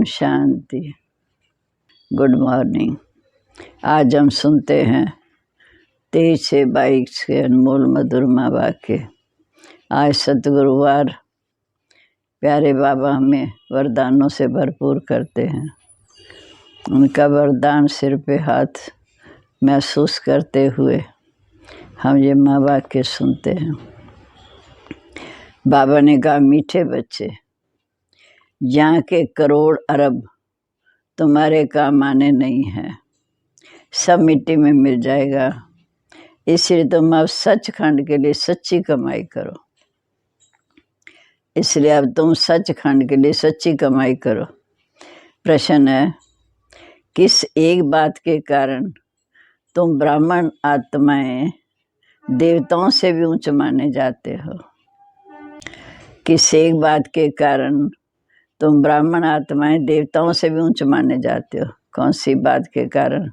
Om Shanti. Good morning. आज हम सुनते हैं 23 से 22 के अनमोल मधुरमा वाक्य। आज सतगुरुवार। प्यारे बाबा हमें वरदानों से भरपूर करते हैं। उनका वरदान सिर पे हाथ महसूस करते हुए हम ये माँ वाक्य सुनते हैं। बाबा ने कहा, मीठे बच्चे, यहाँ के करोड़ अरब तुम्हारे काम आने नहीं हैं, सब मिट्टी में मिल जाएगा। इसलिए तुम अब सचखंड के लिए सच्ची कमाई करो। इसलिए अब तुम सचखंड के लिए सच्ची कमाई करो। प्रश्न है, किस एक बात के कारण तुम ब्राह्मण आत्माएं देवताओं से भी ऊंच माने जाते हो? किस एक बात के कारण तुम ब्राह्मण आत्माएं देवताओं से भी ऊंच माने जाते हो? कौन सी बात के कारण?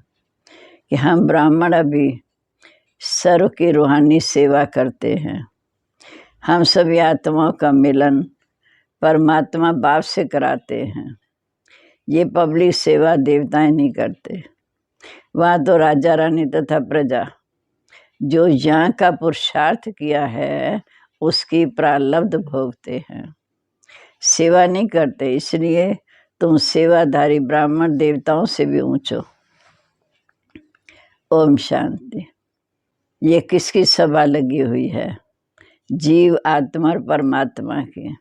कि हम ब्राह्मण अभी सर्व की रूहानी सेवा करते हैं। हम सभी आत्माओं का मिलन परमात्मा बाप से कराते हैं। ये पब्लिक सेवा देवताएं नहीं करते। वहाँ तो राजा रानी तथा प्रजा जो यहाँ का पुरुषार्थ किया है उसकी प्रारब्ध भोगते हैं, सेवा नहीं करते। इसलिए तुम सेवाधारी ब्राह्मण देवताओं से भी ऊंचो। ओम शांति। ये किसकी सभा लगी हुई है? जीव आत्मा और परमात्मा की।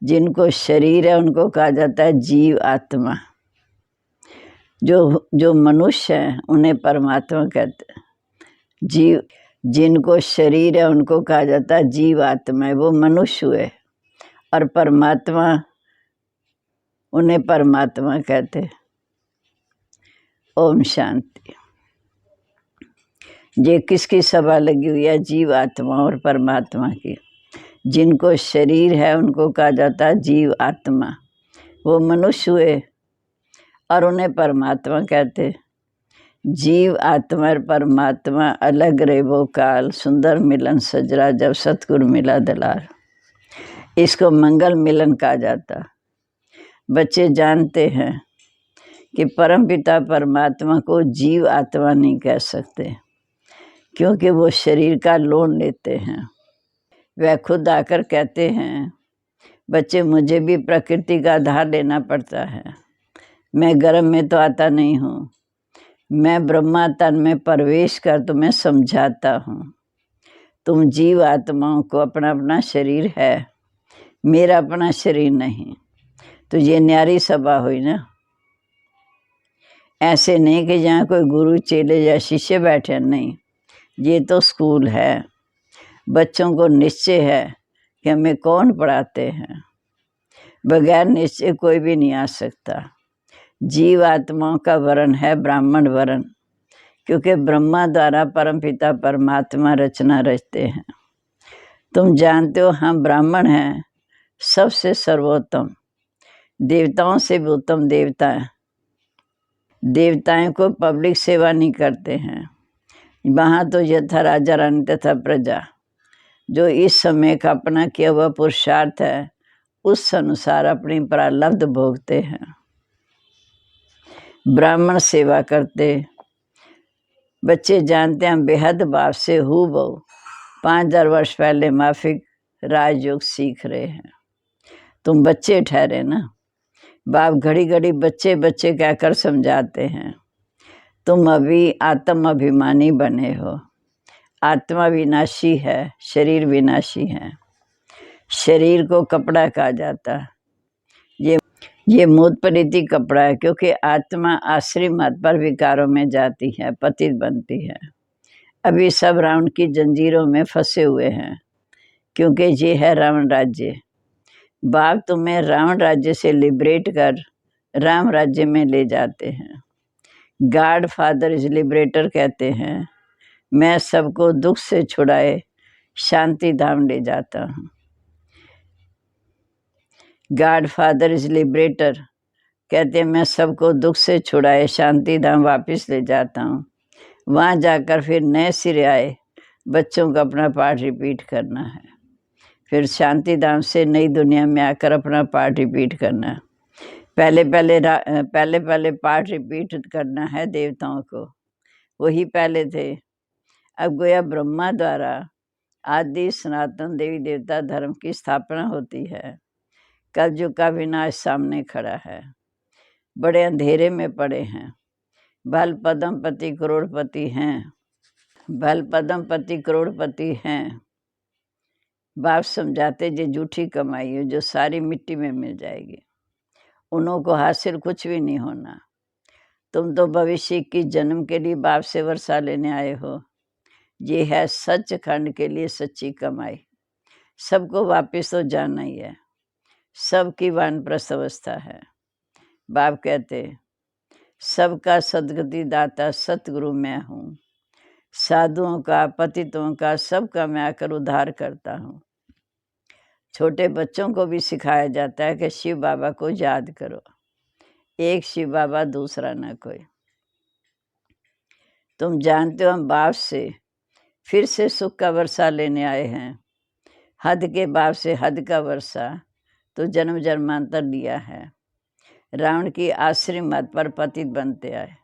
जिनको शरीर है उनको कहा जाता है जीव आत्मा। जो मनुष्य हैं उन्हें परमात्मा कहते हैं। जीव जिनको शरीर है उनको कहा जाता है जीव आत्मा, वो मनुष्य हुए। और परमात्मा, उन्हें परमात्मा कहते हैं। ओम शांति। ये किसकी सभा लगी हुई है? जीव आत्मा और परमात्मा की। जिनको शरीर है उनको कहा जाता है जीव आत्मा, वो मनुष्य हुए और उन्हें परमात्मा कहते। जीव आत्मा और परमात्मा अलग रहे वो काल, सुंदर मिलन सजरा जब सतगुरु मिला दलार। इसको मंगल मिलन कहा जाता। बच्चे जानते हैं कि परमपिता परमात्मा को जीव आत्मा नहीं कह सकते, क्योंकि वो शरीर का लोन लेते हैं। वह खुद आकर कहते हैं, बच्चे मुझे भी प्रकृति का आधार लेना पड़ता है। मैं गर्भ में तो आता नहीं हूँ, मैं ब्रह्मा तन में प्रवेश कर तुम्हें समझाता हूँ। तुम जीव आत्माओं को अपना अपना शरीर है, मेरा अपना शरीर नहीं। तो ये न्यारी सभा हुई ना। ऐसे नहीं कि जहाँ कोई गुरु चेले या शिष्य बैठे, नहीं। ये तो स्कूल है। बच्चों को निश्चय है कि हमें कौन पढ़ाते हैं। बगैर निश्चय कोई भी नहीं आ सकता। जीव आत्माओं का वर्ण है ब्राह्मण वर्ण, क्योंकि ब्रह्मा द्वारा परमपिता परमात्मा रचना रचते हैं। तुम जानते हो हम ब्राह्मण हैं, सबसे सर्वोत्तम। देवताओं से भी उत्तम देवता है। देवताओं को पब्लिक सेवा नहीं करते हैं। वहाँ तो यथा राजा रानी तथा प्रजा जो इस समय का अपना किया हुआ पुरुषार्थ है उस अनुसार अपनी प्रारब्ध भोगते हैं। ब्राह्मण सेवा करते। बच्चे जानते हैं बेहद बाप से हूबहू 5000 वर्ष पहले माफिक राजयोग सीख रहे हैं। तुम बच्चे ठहरे ना। बाप घड़ी घड़ी बच्चे बच्चे कहकर समझाते हैं। तुम अभी आत्म अभिमानी बने हो। आत्मा विनाशी है, शरीर विनाशी है। शरीर को कपड़ा कहा जाता है। ये मूत परिति कपड़ा है, क्योंकि आत्मा आश्री मत पर विकारों में जाती है, पतित बनती है। अभी सब रावण की जंजीरों में फंसे हुए हैं, क्योंकि ये है रावण राज्य। बाप तुम्हें रावण राज्य से लिबरेट कर राम राज्य में ले जाते हैं। गॉड फादर इज लिबरेटर कहते हैं। मैं सबको दुख से छुड़ाए शांति धाम ले जाता हूँ। गॉड फादर इज लिबरेटर कहते हैं, मैं सबको दुख से छुड़ाए शांति धाम वापस ले जाता हूँ। वहाँ जाकर फिर नए सिरे आए बच्चों को अपना पाठ रिपीट करना है। फिर शांति धाम से नई दुनिया में आकर अपना पाठ रिपीट करना है। पहले पहले पाठ रिपीट करना है देवताओं को, वही पहले थे। अब गोया ब्रह्मा द्वारा आदि सनातन देवी देवता धर्म की स्थापना होती है। कलयुग का विनाश सामने खड़ा है, बड़े अंधेरे में पड़े हैं। भल पद्मपति करोड़पति हैं, भल पद्मपति करोड़पति हैं। बाप समझाते जो झूठी कमाई है जो सारी मिट्टी में मिल जाएगी, उन्हों को हासिल कुछ भी नहीं होना। तुम तो भविष्य की जन्म के लिए बाप से वर्षा लेने आए हो। ये है सचखंड के लिए सच्ची कमाई। सबको वापस तो जाना ही है, सबकी वानप्रस्थ अवस्था है। बाप कहते सबका सदगति दाता सतगुरु मैं हूँ। साधुओं का, पतितों का, सबका मैं आकर उद्धार करता हूँ। छोटे बच्चों को भी सिखाया जाता है कि शिव बाबा को याद करो, एक शिव बाबा दूसरा ना कोई। तुम जानते हो हम बाप से फिर से सुख का वर्षा लेने आए हैं। हद के बाप से हद का वर्षा तो जन्म जन्मांतर लिया है। रावण की आश्रय मत पर पतित बनते आए।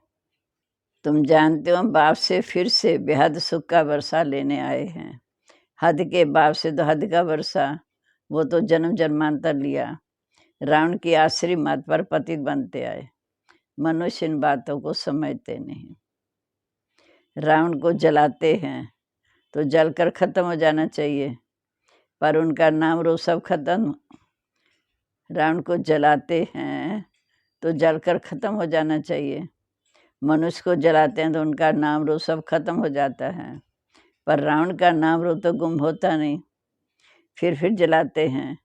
तुम जानते हो बाप से फिर से बेहद सुख का वर्षा लेने आए हैं। हद के बाप से तो हद का वर्षा, वो तो जन्म जन्मांतर लिया। रावण की आश्रय मत पर पतित बनते आए। मनुष्य इन बातों को समझते नहीं। रावण को जलाते हैं तो जलकर खत्म हो जाना चाहिए, पर उनका नाम रूप सब खत्म। रावण को जलाते हैं तो जलकर खत्म हो जाना चाहिए। मनुष्य को जलाते हैं तो उनका नाम रूप सब खत्म हो जाता है, पर रावण का नाम रूप तो गुम होता नहीं। फिर जलाते हैं।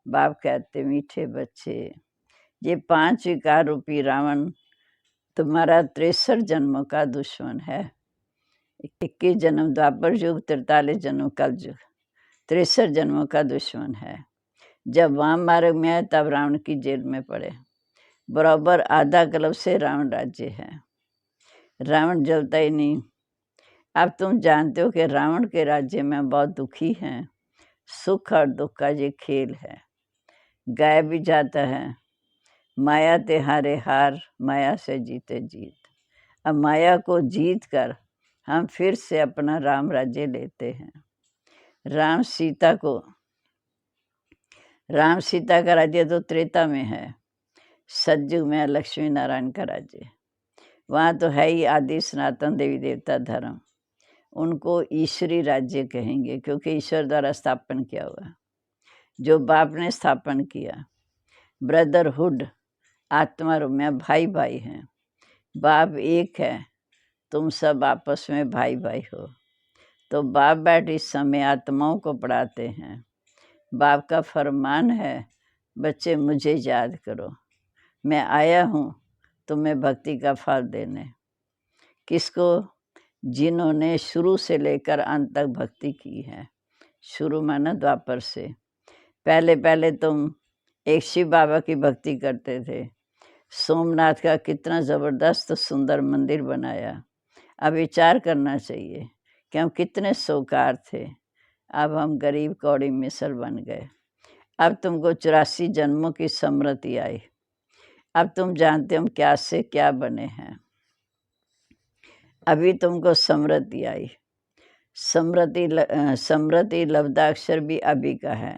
बाप कहते मीठे बच्चे, ये 5 विकार रूपी रावण तुम्हारा 63 जन्मों का दुश्मन है। 21 जन्म द्वापर युग, 43 जन्म कल युग, 63 जन्मों का दुश्मन है। जब वाम मार्ग में आए तब रावण की जेल में पड़े। बराबर आधा कल्प से रावण राज्य है। रावण जलता ही नहीं। अब तुम जानते हो कि रावण के राज्य में बहुत दुखी हैं। सुख और दुख का ये खेल है। गाय भी जाता है। माया ते हारे हार, माया से जीते जीत। अब माया को जीत कर हम फिर से अपना राम राज्य लेते हैं। राम सीता का राज्य तो त्रेता में है। सतयुग में लक्ष्मी नारायण का राज्य। वहाँ तो है ही आदि सनातन देवी देवता धर्म। उनको ईश्वरी राज्य कहेंगे क्योंकि ईश्वर द्वारा स्थापन किया हुआ, जो बाप ने स्थापन किया। ब्रदरहुड, आत्मा रूप में भाई भाई हैं। बाप एक है, तुम सब आपस में भाई भाई हो। तो बाप बैठ इस समय आत्माओं को पढ़ाते हैं। बाप का फरमान है, बच्चे मुझे याद करो, मैं आया हूँ तुम्हें भक्ति का फल देने। किसको? जिन्होंने शुरू से लेकर अंत तक भक्ति की है। शुरू माना द्वापर से। पहले तुम एक शिव बाबा की भक्ति करते थे। सोमनाथ का कितना ज़बरदस्त सुंदर मंदिर बनाया। अब विचार करना चाहिए कि हम कितने सोकार थे। अब हम गरीब कौड़ी मिसल बन गए। अब तुमको 84 जन्मों की स्मृति आई। अब तुम जानते हो हम क्या से क्या बने हैं। अभी तुमको स्मृति आई। स्मृति लब्धाक्षर भी अभी का है।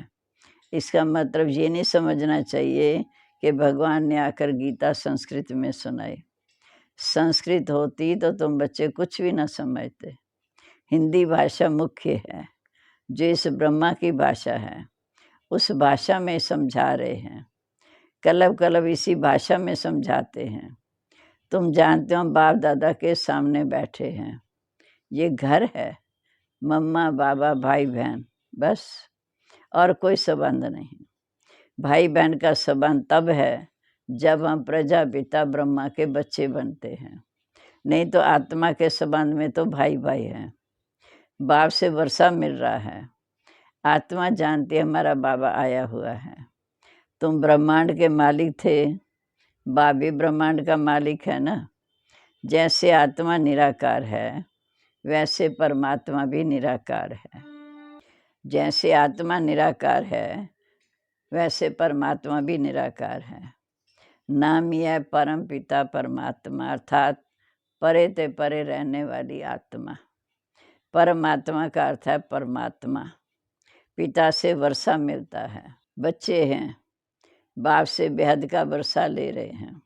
इसका मतलब ये नहीं समझना चाहिए कि भगवान ने आकर गीता संस्कृत में सुनाई। संस्कृत होती तो तुम बच्चे कुछ भी ना समझते। हिंदी भाषा मुख्य है, जो इस ब्रह्मा की भाषा है, उस भाषा में समझा रहे हैं। कलब इसी भाषा में समझाते हैं। तुम जानते हो बाप दादा के सामने बैठे हैं। ये घर है, मम्मा बाबा भाई बहन, बस और कोई संबंध नहीं। भाई बहन का संबंध तब है जब हम प्रजापिता ब्रह्मा के बच्चे बनते हैं, नहीं तो आत्मा के संबंध में तो भाई भाई हैं। बाप से वर्षा मिल रहा है। आत्मा जानती है हमारा बाबा आया हुआ है। तुम ब्रह्मांड के मालिक थे, बाप भी ब्रह्मांड का मालिक है ना। जैसे आत्मा निराकार है वैसे परमात्मा भी निराकार है। जैसे आत्मा निराकार है वैसे परमात्मा भी निराकार है। नाम ही है परम पिता परमात्मा, अर्थात परे ते परे रहने वाली आत्मा। परमात्मा का अर्थ है परमात्मा। पिता से वर्षा मिलता है, बच्चे हैं, बाप से बेहद का वर्षा ले रहे हैं,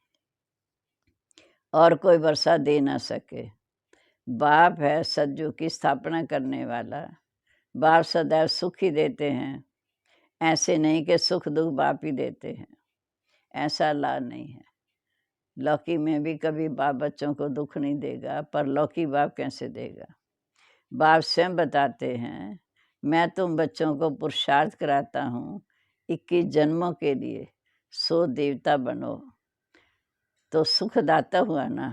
और कोई वर्षा दे ना सके। बाप है सज्जू की स्थापना करने वाला। बाप सदैव सुख ही देते हैं, ऐसे नहीं कि सुख दुख बाप ही देते हैं, ऐसा ला नहीं है। लौकी में भी कभी बाप बच्चों को दुख नहीं देगा, पर लौकी बाप कैसे देगा। बाप स्वयं बताते हैं, मैं तुम बच्चों को पुरुषार्थ कराता हूँ 21 जन्मों के लिए, सो देवता बनो। तो सुखदाता हुआ ना।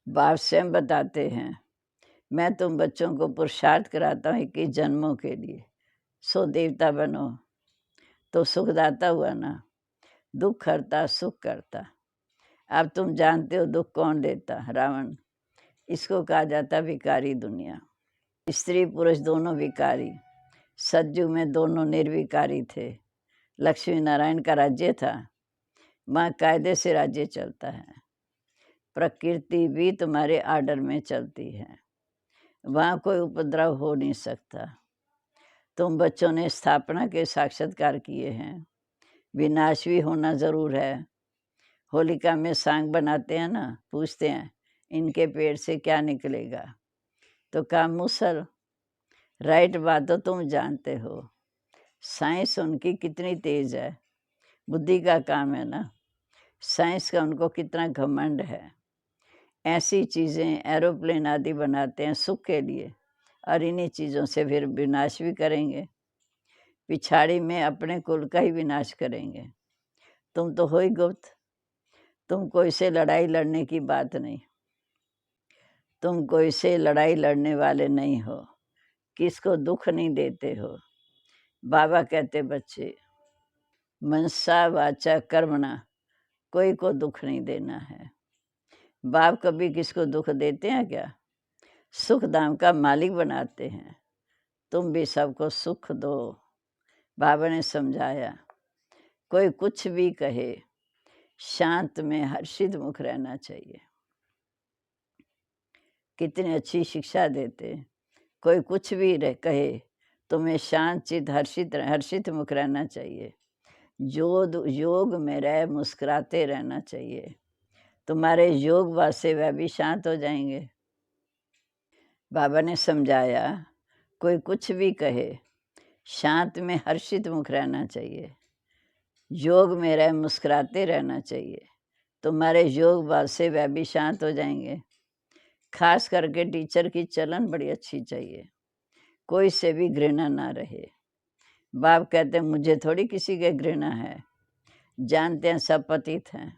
बाप स्वयं बताते हैं, मैं तुम बच्चों को पुरुषार्थ कराता हूँ 21 जन्मों के लिए, सो देवता बनो। तो सुखदाता हुआ ना। दुख हरता सुख करता। अब तुम जानते हो दुख कौन देता, रावण। इसको कहा जाता विकारी दुनिया। स्त्री पुरुष दोनों विकारी। सतयुग में दोनों निर्विकारी थे। लक्ष्मी नारायण का राज्य था, वहाँ कायदे से राज्य चलता है। प्रकृति भी तुम्हारे आर्डर में चलती है, वहाँ कोई उपद्रव हो नहीं सकता। तुम बच्चों ने स्थापना के साक्षात्कार किए हैं, विनाश भी होना जरूर है। होलिका में सांग बनाते हैं ना, पूछते हैं इनके पेट से क्या निकलेगा, तो कहा मूसल। राइट बात तो तुम जानते हो, साइंस उनकी कितनी तेज है, बुद्धि का काम है ना। साइंस का उनको कितना घमंड है। ऐसी चीज़ें एरोप्लेन आदि बनाते हैं सुख के लिए, और इन्हीं चीज़ों से फिर विनाश भी करेंगे। पिछाड़ी में अपने कुल का ही विनाश करेंगे। तुम तो हो ही गुप्त, तुम कोई से लड़ाई लड़ने की बात नहीं। तुम कोई से लड़ाई लड़ने वाले नहीं हो, किसको दुख नहीं देते हो। बाबा कहते बच्चे, मनसा वाचा कर्मणा, कोई को दुख नहीं देना है। बाप कभी किसको दुख देते हैं क्या? सुख धाम का मालिक बनाते हैं। तुम भी सबको सुख दो। बाबा ने समझाया, कोई कुछ भी कहे, शांत में हर्षित मुख रहना चाहिए। कितनी अच्छी शिक्षा देते। कोई कुछ भी कहे, तुम्हें शांत चित हर्षित मुख रहना चाहिए। योग में रह मुस्कुराते रहना चाहिए। तुम्हारे योग वासे वह भी शांत हो जाएंगे। बाबा ने समझाया, कोई कुछ भी कहे, शांत में हर्षित मुख रहना चाहिए। योग में रह मुस्कुराते रहना चाहिए। तुम्हारे योग वासे वह भी शांत हो जाएंगे। खास करके टीचर की चलन बड़ी अच्छी चाहिए, कोई से भी घृणा ना रहे। बाप कहते मुझे थोड़ी किसी के घृणा है, जानते हैं सब पतित हैं,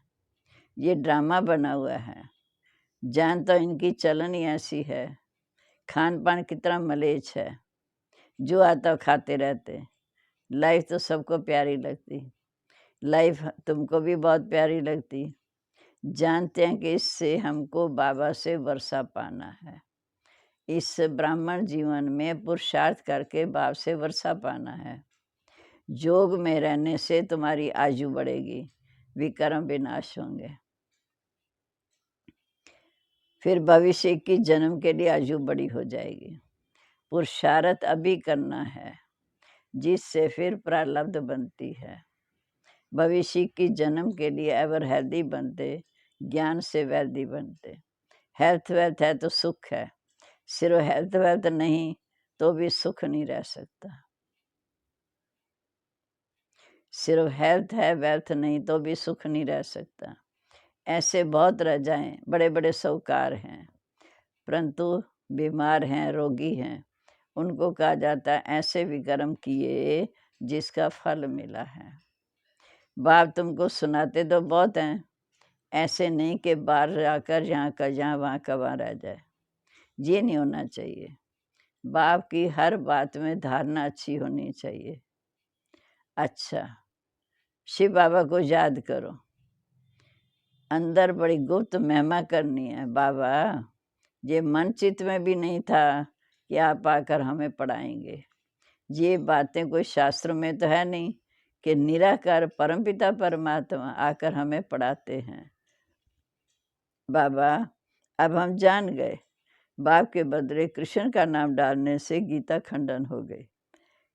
ये ड्रामा बना हुआ है। जानता तो इनकी चलन ही ऐसी है, खान पान कितना मलेच है, जो आता खाते रहते। लाइफ तो सबको प्यारी लगती, लाइफ तुमको भी बहुत प्यारी लगती। जानते हैं कि इससे हमको बाबा से वर्षा पाना है। इस ब्राह्मण जीवन में पुरुषार्थ करके बाप से वर्षा पाना है। योग में रहने से तुम्हारी आयु बढ़ेगी, विकर्म विनाश होंगे। फिर भविष्य की जन्म के लिए आयु बड़ी हो जाएगी। पुरुषार्थ अभी करना है, जिससे फिर प्रारब्ध बनती है। भविष्य की जन्म के लिए एवर हेल्दी बनते, ज्ञान से वेल्दी बनते। हेल्थ वेल्थ है तो सुख है, सिर्फ हेल्थ वेल्थ नहीं तो भी सुख नहीं रह सकता। सिर्फ हेल्थ है वेल्थ नहीं तो भी सुख नहीं रह सकता। ऐसे बहुत राजाएं बड़े बड़े साहूकार हैं, परंतु बीमार हैं, रोगी हैं। उनको कहा जाता है ऐसे विकर्म किए जिसका फल मिला है। बाप तुमको सुनाते तो बहुत हैं, ऐसे नहीं कि बाहर जाकर यहाँ का जहाँ वहाँ का वहाँ रह जाए। ये नहीं होना चाहिए। बाप की हर बात में धारणा अच्छी होनी चाहिए। अच्छा, शिव बाबा को याद करो, अंदर बड़ी गुप्त महिमा करनी है। बाबा ये मन चित्त में भी नहीं था कि आप आकर हमें पढ़ाएंगे। ये बातें कोई शास्त्र में तो है नहीं कि निराकार परमपिता परमात्मा आकर हमें पढ़ाते हैं। बाबा अब हम जान गए, बाप के बदले कृष्ण का नाम डालने से गीता खंडन हो गई।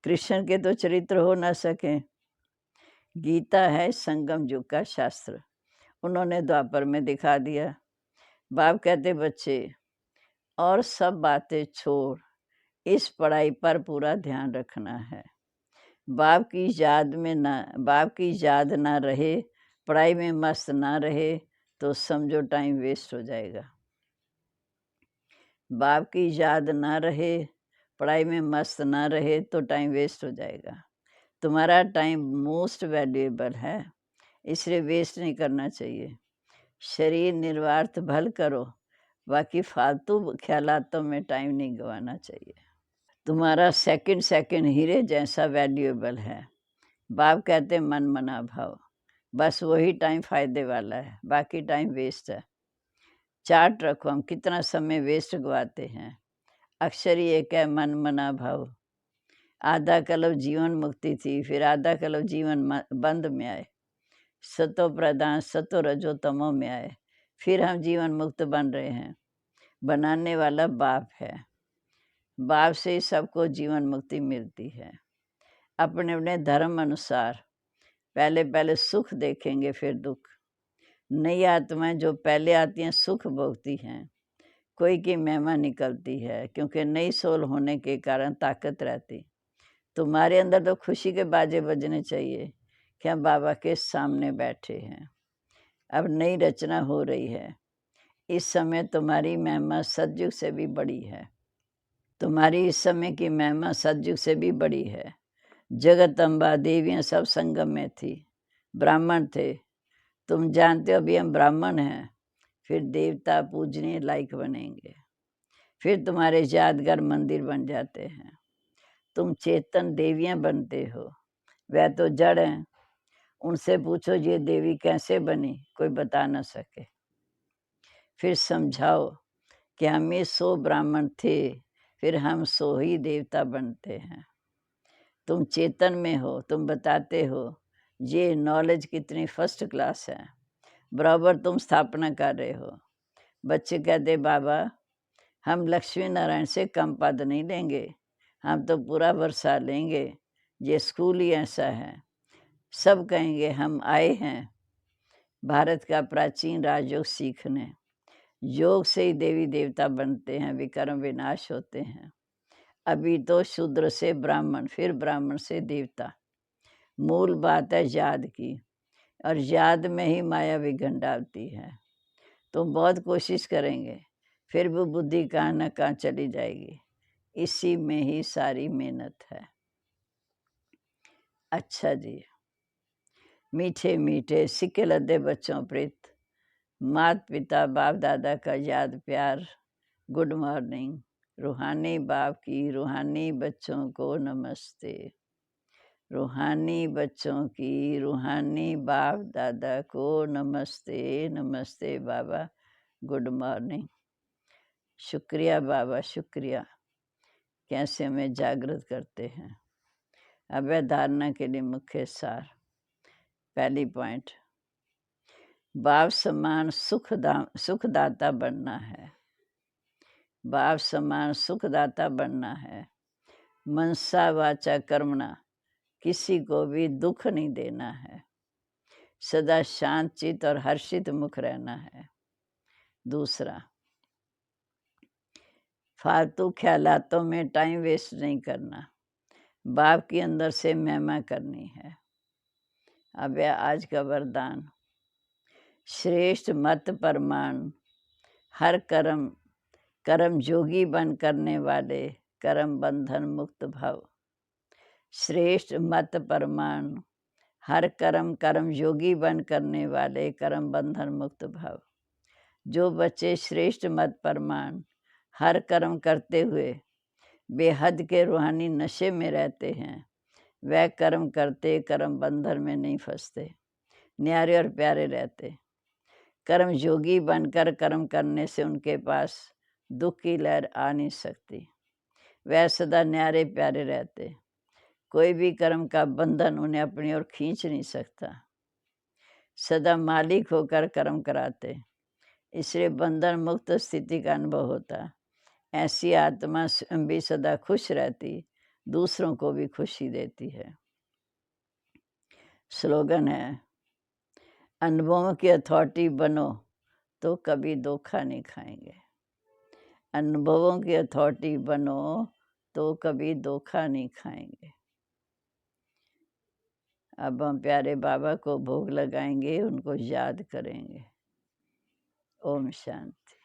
कृष्ण के तो चरित्र हो ना सके। गीता है संगम युग का शास्त्र, उन्होंने द्वापर में दिखा दिया। बाप कहते बच्चे और सब बातें छोड़, इस पढ़ाई पर पूरा ध्यान रखना है। बाप की याद ना रहे, पढ़ाई में मस्त ना रहे तो समझो टाइम वेस्ट हो जाएगा। बाप की याद ना रहे, पढ़ाई में मस्त ना रहे तो टाइम वेस्ट हो जाएगा। तुम्हारा टाइम मोस्ट वैल्यूएबल है, इसलिए वेस्ट नहीं करना चाहिए। शरीर निर्वार्थ भल करो, बाकी फालतू ख्यालातों में टाइम नहीं गंवाना चाहिए। तुम्हारा सेकंड सेकंड हीरे जैसा वैल्यूएबल है। बाप कहते मन मना भाव, बस वही टाइम फायदे वाला है, बाकी टाइम वेस्ट है। चार्ट रखो हम कितना समय वेस्ट गवाते हैं। अक्षर ही एक है मन मना भाव। आधा कलव जीवन मुक्ति थी, फिर आधा कलव जीवन बंद में आए। सतो प्रधान सतो रजो तमो में आए, फिर हम जीवन मुक्त बन रहे हैं। बनाने वाला बाप है, बाप से ही सबको जीवन मुक्ति मिलती है। अपने अपने धर्म अनुसार पहले सुख देखेंगे, फिर दुख। नई आत्माएं जो पहले आती हैं सुख भोगती हैं, कोई की महिमा निकलती है, क्योंकि नई सोल होने के कारण ताकत रहती। तुम्हारे अंदर तो खुशी के बाजे बजने चाहिए कि हम बाबा के सामने बैठे हैं। अब नई रचना हो रही है। इस समय तुम्हारी महिमा सतयुग से भी बड़ी है। तुम्हारी इस समय की महिमा सतयुग से भी बड़ी है। जगत अम्बा देवियाँ सब संगम में थी, ब्राह्मण थे। तुम जानते हो अभी हम ब्राह्मण हैं, फिर देवता पूजनीय लायक बनेंगे, फिर तुम्हारे यादगार मंदिर बन जाते हैं। तुम चेतन देवियाँ बनते हो, वह तो जड़ हैं। उनसे पूछो ये देवी कैसे बनी, कोई बता न सके। फिर समझाओ कि हम ये 100 ब्राह्मण थे, फिर हम 100 ही देवता बनते हैं। तुम चेतन में हो, तुम बताते हो ये नॉलेज कितनी फर्स्ट क्लास है, बराबर तुम स्थापना कर रहे हो। बच्चे कहते बाबा हम लक्ष्मी नारायण से कम पद नहीं लेंगे, हम तो पूरा वर्षा लेंगे, ये स्कूल ही ऐसा है। सब कहेंगे हम आए हैं भारत का प्राचीन राजयोग सीखने। योग से ही देवी देवता बनते हैं, विकर्म विनाश होते हैं। अभी तो शूद्र से ब्राह्मण, फिर ब्राह्मण से देवता। मूल बात है याद की, और याद में ही माया विघन डालती है। तुम बहुत कोशिश करेंगे, फिर भी बुद्धि कहाँ न कहाँ चली जाएगी। इसी में ही सारी मेहनत है। अच्छा जी, मीठे मीठे सिक्के लद्दे बच्चों प्रीत, माता पिता बाप दादा का याद प्यार, गुड मॉर्निंग। रूहानी बाप की रूहानी बच्चों को नमस्ते। रूहानी बच्चों की रूहानी बाप दादा को नमस्ते। नमस्ते बाबा, गुड मॉर्निंग। शुक्रिया बाबा, शुक्रिया, कैसे हमें जागृत करते हैं। अब धारणा के लिए मुख्य सार। पहली पॉइंट, बाप समान सुखदाता बनना है। बाप समान सुखदाता बनना है। मनसा वाचा कर्मणा, किसी को भी दुख नहीं देना है। सदा शांत चित और हर्षित मुख रहना है। दूसरा, फालतू ख्यालातों में टाइम वेस्ट नहीं करना, बाप के अंदर से महिमा करनी है। अब आज का वरदान, श्रेष्ठ मत परमाण, हर कर्म जोगी बन करने वाले, कर्म बंधन मुक्त भव। श्रेष्ठ मत परमाण, हर कर्म योगी बन करने वाले, कर्म बंधन मुक्त भव। जो बच्चे श्रेष्ठ मत परमाण हर कर्म करते हुए बेहद के रूहानी नशे में रहते हैं, वह कर्म करते कर्म बंधन में नहीं फंसते, न्यारे और प्यारे रहते। कर्म योगी बनकर कर्म करने से उनके पास दुख की लहर आ नहीं सकती, वह सदा न्यारे प्यारे रहते। कोई भी कर्म का बंधन उन्हें अपनी ओर खींच नहीं सकता। सदा मालिक होकर कर्म कराते, इसलिए बंधन मुक्त स्थिति का अनुभव होता। ऐसी आत्मा स्वयं भी सदा खुश रहती, दूसरों को भी खुशी देती है। स्लोगन है, अनुभवों की अथॉरिटी बनो तो कभी धोखा नहीं खाएंगे। अनुभवों की अथॉरिटी बनो तो कभी धोखा नहीं खाएंगे। अब हम प्यारे बाबा को भोग लगाएंगे, उनको याद करेंगे। ओम शांति।